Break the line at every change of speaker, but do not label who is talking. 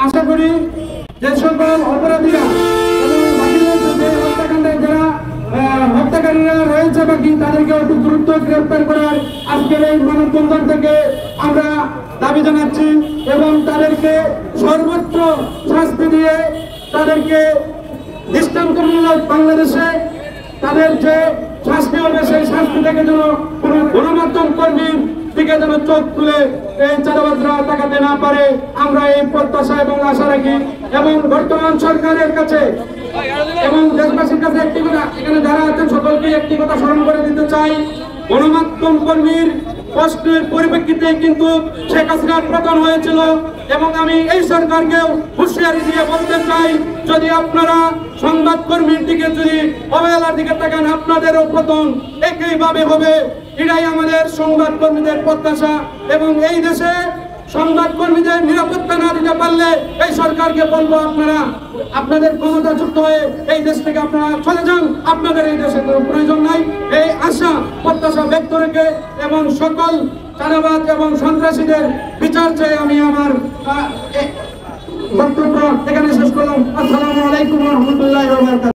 আশা করি যে সকল অপরাধীরা এবং বাকি রয়েছে যে হত্যাকাণ্ডে যারা হত্যাকারীরা রয়েছে বাকি তাদেরকে অতি দ্রুত গ্রেফতার করার আজকের এই মানববন্ধন থেকে আমরা দাবি জানাচ্ছি এবং তাদেরকে সর্বোচ্চ শাস্তি দিয়ে তাদেরকে দৃষ্টান্তমূলক বাংলাদেশে তাদের যে শাস্তি হবে সেই শাস্তি থেকে যেন কোনো গণমাধ্যম কর্মীর দিকে যেন চোখ তুলে এই চাঁদাবাজরা তাকাতে না পারে আমরা এই প্রত্যাশা এবং আশা রাখি। এবং বর্তমান সরকারের কাছে এবং দেশবাসীর কাছে একটি কথা, এখানে যারা আছেন সকলকে একটি কথা স্মরণ করে দিতে চাই, গণমাধ্যম কর্মীর প্রশ্নের পরিপ্রেক্ষিতে কিন্তু শেখ হাসিনার পতন হয়েছিল এবং আমি এই সরকারকেও হুঁশিয়ারি দিয়ে বলতে চাই, যদি আপনারা সংবাদ কর্মীর দিকে যদি অবহেলার দিকে তাকান আপনাদেরও পতন একইভাবে হবে। এটাই আমাদের সংবাদ কর্মীদের প্রত্যাশা এবং এই দেশে সংবাদ কর্মীদের নিরাপত্তা না দিতে পারলে এই সরকারকে বলবো আপনারা আপনাদের ক্ষমতা যুক্ত হয়ে এই দেশ থেকে আপনারা চলে যান, আপনাদের এই দেশের কোনো প্রয়োজন নাই। এই আশা প্রত্যাশা ব্যক্ত রেখে এবং সকল চাঁদাবাজ এবং সন্ত্রাসীদের বিচার চেয়ে আমি আমার বক্তব্য এখানে শেষ করলাম। আসসালামু আলাইকুম ওয়া রাহমাতুল্লাহি ওয়া বারাকাতুহু।